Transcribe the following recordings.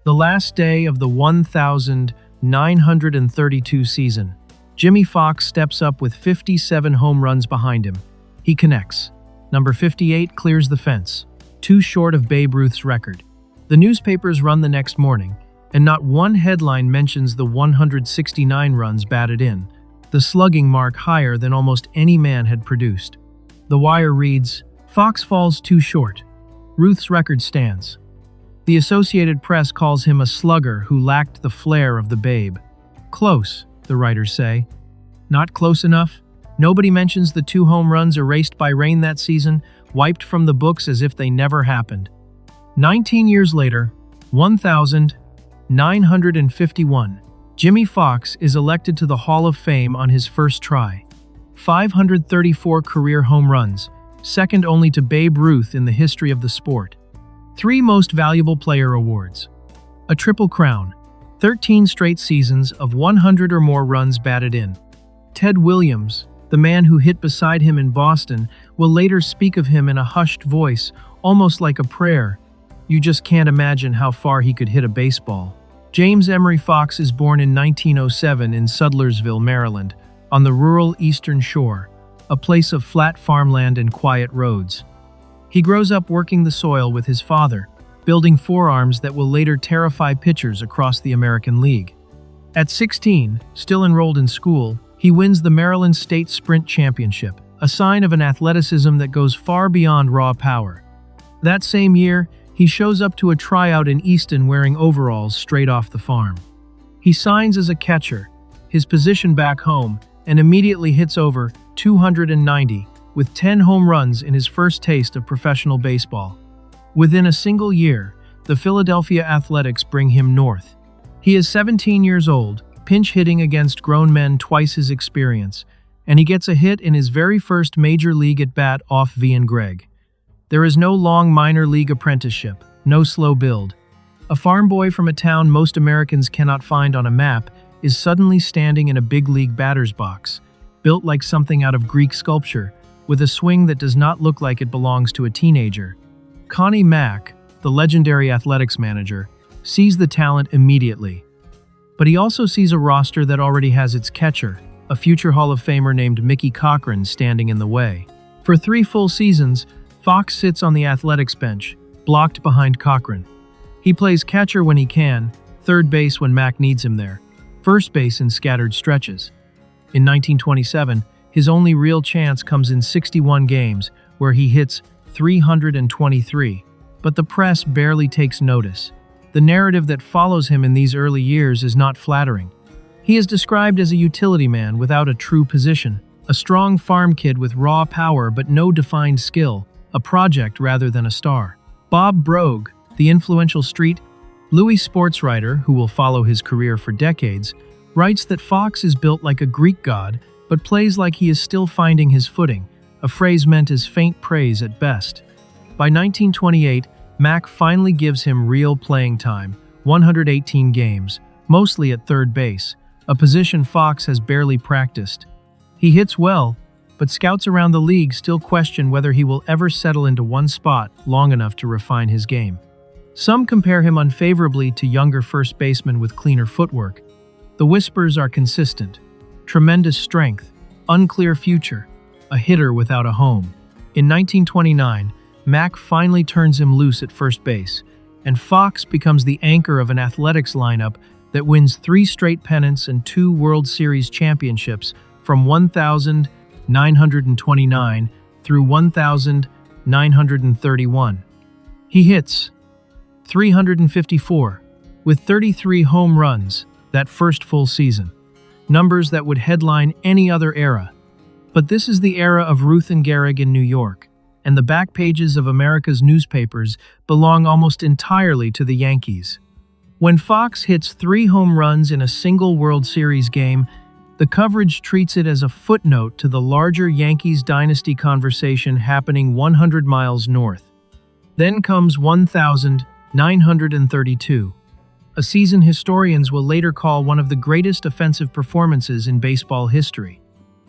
The last day of the 1932 season. Jimmie Foxx steps up with 57 home runs behind him. He connects. Number 58 clears the fence, too short of Babe Ruth's record. The newspapers run the next morning, and not one headline mentions the 169 runs batted in, the slugging mark higher than almost any man had produced. The Wire reads, "Fox falls too short. Ruth's record stands." The Associated Press calls him a slugger who lacked the flair of the Babe. Close, the writers say. Not close enough? Nobody mentions the 2 home runs erased by rain that season, wiped from the books as if they never happened. 19 years later, 1951, Jimmie Foxx is elected to the Hall of Fame on his first try. 534 career home runs, second only to Babe Ruth in the history of the sport. 3 Most Valuable Player awards. A Triple Crown. 13 straight seasons of 100 or more runs batted in. Ted Williams, the man who hit beside him in Boston, will later speak of him in a hushed voice, almost like a prayer. You just can't imagine how far he could hit a baseball. James Emery Fox is born in 1907 in Sudlersville, Maryland, on the rural Eastern Shore, a place of flat farmland and quiet roads. He grows up working the soil with his father, building forearms that will later terrify pitchers across the American League. At 16, still enrolled in school, he wins the Maryland State Sprint Championship, a sign of an athleticism that goes far beyond raw power. That same year, he shows up to a tryout in Easton wearing overalls straight off the farm. He signs as a catcher, his position back home, and immediately hits over 290, with 10 home runs in his first taste of professional baseball. Within a single year, the Philadelphia Athletics bring him north. He is 17 years old, pinch hitting against grown men twice his experience, and he gets a hit in his very first major league at-bat off Ian Gregg. There is no long minor league apprenticeship, no slow build. A farm boy from a town most Americans cannot find on a map is suddenly standing in a big league batter's box, built like something out of Greek sculpture, with a swing that does not look like it belongs to a teenager. Connie Mack, the legendary athletics manager, sees the talent immediately. But he also sees a roster that already has its catcher, a future Hall of Famer named Mickey Cochran, standing in the way. For 3 full seasons, Fox sits on the athletics bench, blocked behind Cochran. He plays catcher when he can, third base when Mack needs him there, first base in scattered stretches. In 1927, his only real chance comes in 61 games, where he hits 323, but the press barely takes notice. The narrative that follows him in these early years is not flattering. He is described as a utility man without a true position, a strong farm kid with raw power but no defined skill, a project rather than a star. Bob Brogue, the influential Street Louis sports writer who will follow his career for decades, writes that Fox is built like a Greek god but plays like he is still finding his footing, a phrase meant as faint praise at best. By 1928, Mack finally gives him real playing time, 118 games, mostly at third base, a position Fox has barely practiced. He hits well, but scouts around the league still question whether he will ever settle into one spot long enough to refine his game. Some compare him unfavorably to younger first basemen with cleaner footwork. The whispers are consistent. Tremendous strength, unclear future, a hitter without a home. In 1929, Mack finally turns him loose at first base, and Fox becomes the anchor of an athletics lineup that wins 3 straight pennants and 2 World Series championships from 1929 through 1931. He hits 354, with 33 home runs that first full season, numbers that would headline any other era. But this is the era of Ruth and Gehrig in New York, and the back pages of America's newspapers belong almost entirely to the Yankees. When Fox hits 3 home runs in a single World Series game, the coverage treats it as a footnote to the larger Yankees dynasty conversation happening 100 miles north. Then comes 1932, a season historians will later call one of the greatest offensive performances in baseball history.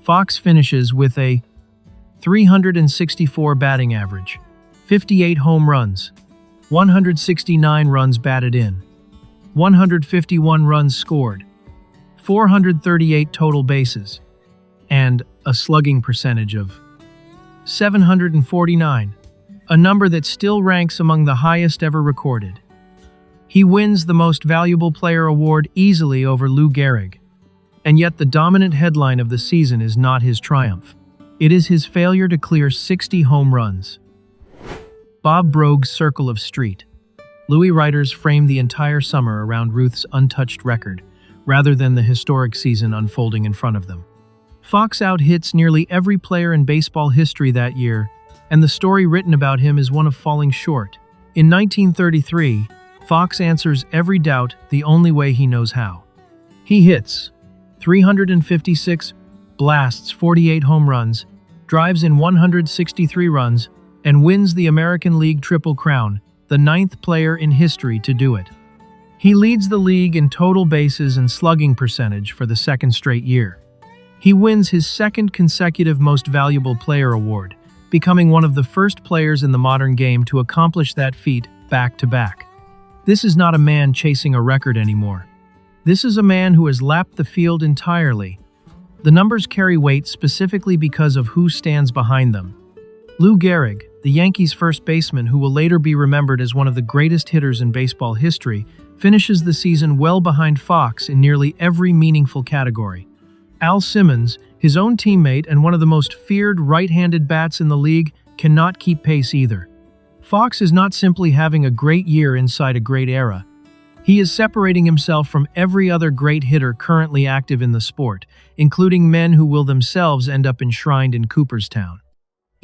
Fox finishes with a 364 batting average, 58 home runs, 169 runs batted in, 151 runs scored, 438 total bases, and a slugging percentage of 749, a number that still ranks among the highest ever recorded. He wins the Most Valuable Player award easily over Lou Gehrig. And yet the dominant headline of the season is not his triumph. It is his failure to clear 60 home runs. Bob Brogue's Circle of Street. Louis writers framed the entire summer around Ruth's untouched record, rather than the historic season unfolding in front of them. Foxx out-hits nearly every player in baseball history that year, and the story written about him is one of falling short. In 1933, Foxx answers every doubt the only way he knows how. He hits 356, blasts 48 home runs, drives in 163 runs, and wins the American League Triple Crown, the 9th player in history to do it. He leads the league in total bases and slugging percentage for the second straight year. He wins his second consecutive Most Valuable Player award, becoming one of the first players in the modern game to accomplish that feat back-to-back. This is not a man chasing a record anymore. This is a man who has lapped the field entirely. The numbers carry weight specifically because of who stands behind them. Lou Gehrig, the Yankees' first baseman who will later be remembered as one of the greatest hitters in baseball history, finishes the season well behind Foxx in nearly every meaningful category. Al Simmons, his own teammate and one of the most feared right-handed bats in the league, cannot keep pace either. Foxx is not simply having a great year inside a great era. He is separating himself from every other great hitter currently active in the sport, including men who will themselves end up enshrined in Cooperstown.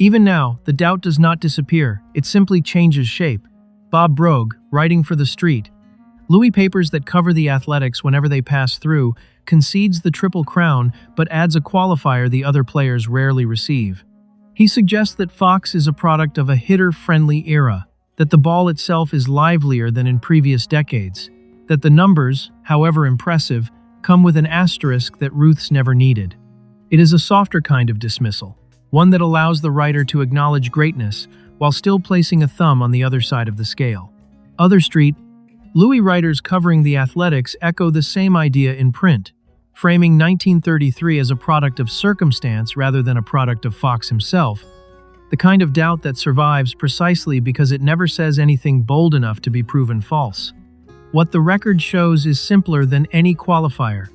Even now, the doubt does not disappear, it simply changes shape. Bob Brogue, writing for The Street, Louis papers that cover the Athletics whenever they pass through, concedes the Triple Crown but adds a qualifier the other players rarely receive. He suggests that Foxx is a product of a hitter-friendly era, that the ball itself is livelier than in previous decades, that the numbers, however impressive, come with an asterisk that Ruth's never needed. It is a softer kind of dismissal, one that allows the writer to acknowledge greatness while still placing a thumb on the other side of the scale. Other Street, Louis writers covering the Athletics echo the same idea in print, framing 1933 as a product of circumstance rather than a product of Foxx himself, the kind of doubt that survives precisely because it never says anything bold enough to be proven false. What the record shows is simpler than any qualifier.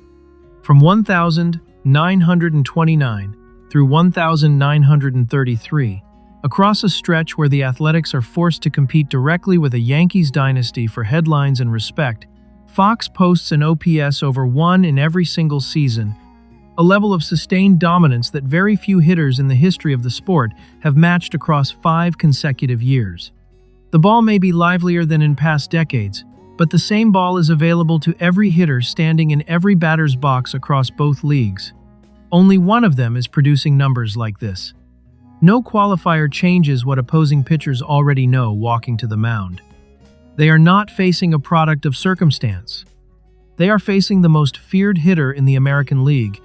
From 1,929 through 1,933, across a stretch where the Athletics are forced to compete directly with a Yankees dynasty for headlines and respect, Foxx posts an OPS over 1 in every single season, a level of sustained dominance that very few hitters in the history of the sport have matched across 5 consecutive years. The ball may be livelier than in past decades, but the same ball is available to every hitter standing in every batter's box across both leagues. Only one of them is producing numbers like this. No qualifier changes what opposing pitchers already know walking to the mound. They are not facing a product of circumstance. They are facing the most feared hitter in the American League,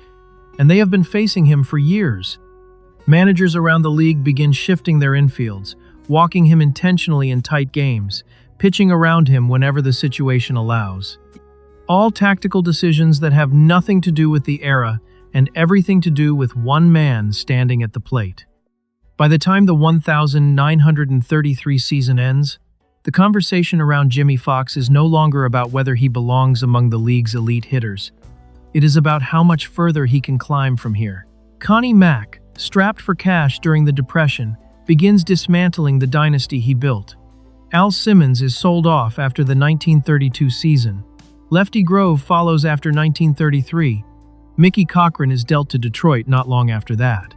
and they have been facing him for years. Managers around the league begin shifting their infields, walking him intentionally in tight games, pitching around him whenever the situation allows. All tactical decisions that have nothing to do with the era and everything to do with one man standing at the plate. By the time the 1933 season ends, the conversation around Jimmie Foxx is no longer about whether he belongs among the league's elite hitters. It is about how much further he can climb from here. Connie Mack, strapped for cash during the Depression, begins dismantling the dynasty he built. Al Simmons is sold off after the 1932 season. Lefty Grove follows after 1933. Mickey Cochran is dealt to Detroit not long after that.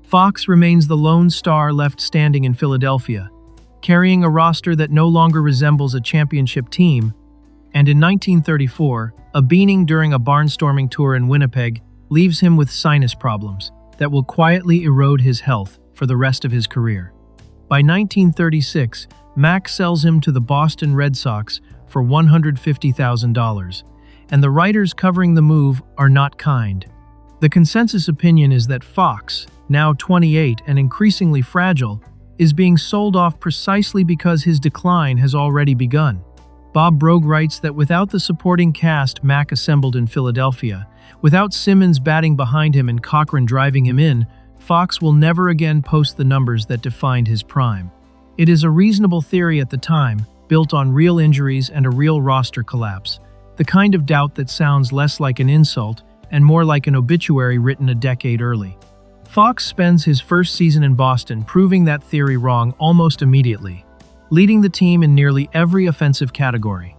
Foxx remains the lone star left standing in Philadelphia, carrying a roster that no longer resembles a championship team, and in 1934, a beating during a barnstorming tour in Winnipeg leaves him with sinus problems that will quietly erode his health for the rest of his career. By 1936, Mack sells him to the Boston Red Sox for $150,000, and the writers covering the move are not kind. The consensus opinion is that Foxx, now 28 and increasingly fragile, is being sold off precisely because his decline has already begun. Bob Brogue writes that without the supporting cast Mack assembled in Philadelphia, without Simmons batting behind him and Cochran driving him in, Foxx will never again post the numbers that defined his prime. It is a reasonable theory at the time, built on real injuries and a real roster collapse, the kind of doubt that sounds less like an insult and more like an obituary written a decade early. Foxx spends his first season in Boston proving that theory wrong almost immediately, leading the team in nearly every offensive category.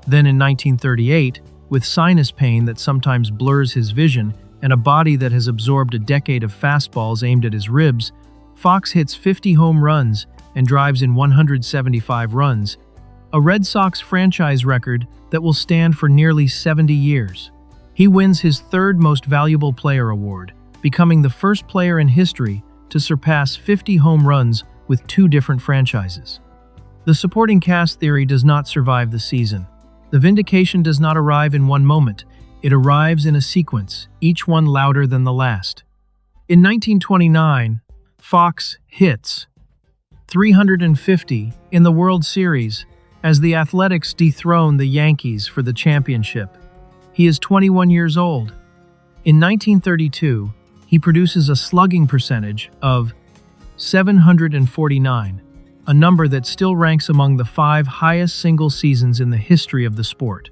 Then in 1938, with sinus pain that sometimes blurs his vision and a body that has absorbed a decade of fastballs aimed at his ribs, Foxx hits 50 home runs and drives in 175 runs, a Red Sox franchise record that will stand for nearly 70 years. He wins his third most valuable player award, becoming the first player in history to surpass 50 home runs with two different franchises. The supporting cast theory does not survive the season. The vindication does not arrive in one moment. It arrives in a sequence, each one louder than the last. In 1929, Foxx hits 350 in the World Series as the Athletics dethrone the Yankees for the championship. He is 21 years old. In 1932, he produces a slugging percentage of 749, a number that still ranks among the 5 highest single seasons in the history of the sport.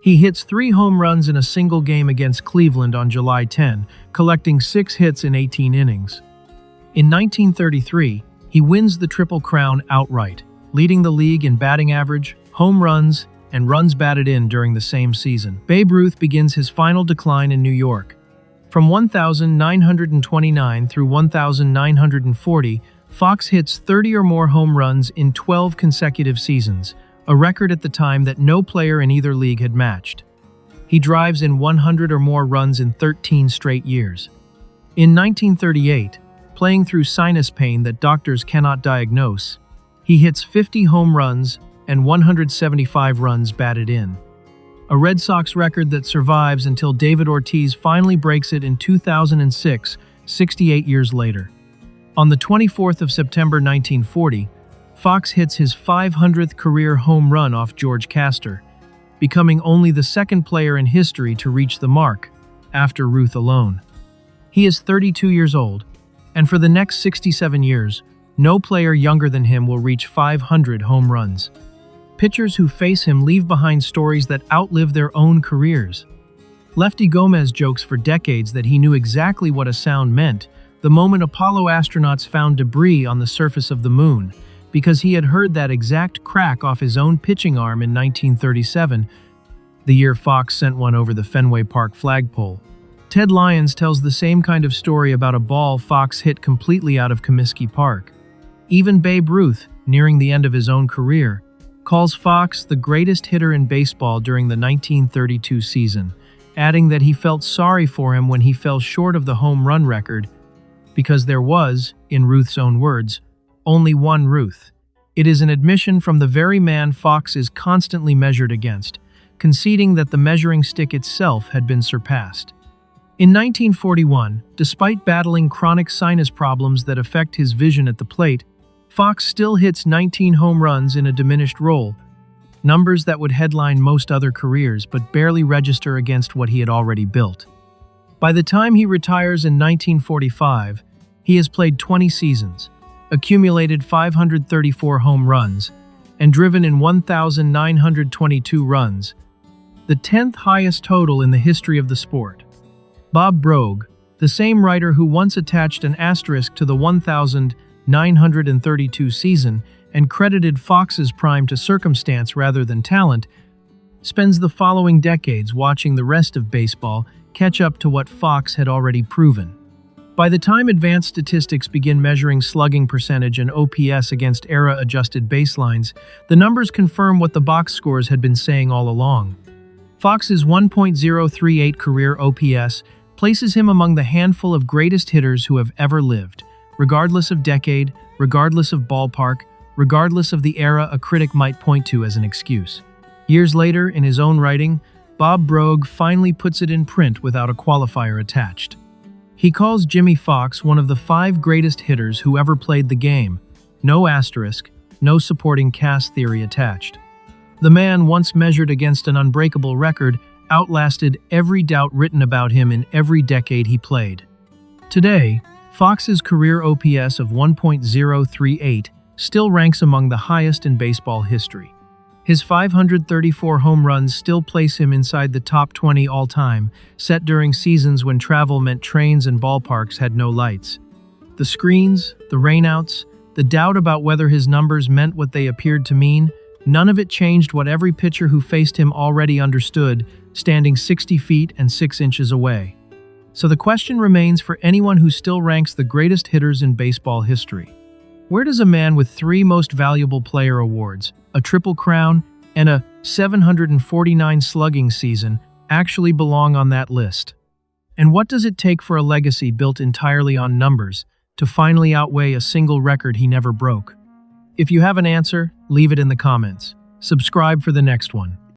He hits 3 home runs in a single game against Cleveland on July 10, collecting 6 hits in 18 innings. In 1933, he wins the Triple Crown outright, leading the league in batting average, home runs, and runs batted in during the same season. Babe Ruth begins his final decline in New York. From 1,929 through 1,940, Foxx hits 30 or more home runs in 12 consecutive seasons, a record at the time that no player in either league had matched. He drives in 100 or more runs in 13 straight years. In 1938, playing through sinus pain that doctors cannot diagnose, he hits 50 home runs and 175 runs batted in, a Red Sox record that survives until David Ortiz finally breaks it in 2006, 68 years later. On the 24th of September 1940, Foxx hits his 500th career home run off George Castor, becoming only the second player in history to reach the mark, after Ruth alone. He is 32 years old, and for the next 67 years, no player younger than him will reach 500 home runs. Pitchers who face him leave behind stories that outlive their own careers. Lefty Gomez jokes for decades that he knew exactly what a sound meant the moment Apollo astronauts found debris on the surface of the moon, because he had heard that exact crack off his own pitching arm in 1937, the year Foxx sent one over the Fenway Park flagpole. Ted Lyons tells the same kind of story about a ball Foxx hit completely out of Comiskey Park. Even Babe Ruth, nearing the end of his own career, calls Foxx the greatest hitter in baseball during the 1932 season, adding that he felt sorry for him when he fell short of the home run record, because there was, in Ruth's own words, only one Ruth. It is an admission from the very man Foxx is constantly measured against, conceding that the measuring stick itself had been surpassed. In 1941, despite battling chronic sinus problems that affect his vision at the plate, Foxx still hits 19 home runs in a diminished role, numbers that would headline most other careers but barely register against what he had already built. By the time he retires in 1945, he has played 20 seasons, accumulated 534 home runs, and driven in 1,922 runs, the 10th highest total in the history of the sport. Bob Brogue, the same writer who once attached an asterisk to the 1,932 season and credited Foxx's prime to circumstance rather than talent, spends the following decades watching the rest of baseball catch up to what Foxx had already proven. By the time advanced statistics begin measuring slugging percentage and OPS against era-adjusted baselines, the numbers confirm what the box scores had been saying all along. Foxx's 1.038 career OPS places him among the handful of greatest hitters who have ever lived, regardless of decade, regardless of ballpark, regardless of the era a critic might point to as an excuse. Years later, in his own writing, Bob Brogue finally puts it in print without a qualifier attached. He calls Jimmie Foxx one of the 5 greatest hitters who ever played the game, no asterisk, no supporting cast theory attached. The man, once measured against an unbreakable record, outlasted every doubt written about him in every decade he played. Today, Fox's career OPS of 1.038 still ranks among the highest in baseball history. His 534 home runs still place him inside the top 20 all-time, set during seasons when travel meant trains and ballparks had no lights. The screens, the rainouts, the doubt about whether his numbers meant what they appeared to mean, none of it changed what every pitcher who faced him already understood, standing 60 feet and 6 inches away. So the question remains for anyone who still ranks the greatest hitters in baseball history. Where does a man with 3 Most Valuable Player awards, a Triple Crown, and a 749 slugging season actually belong on that list? And what does it take for a legacy built entirely on numbers to finally outweigh a single record he never broke? If you have an answer, leave it in the comments. Subscribe for the next one.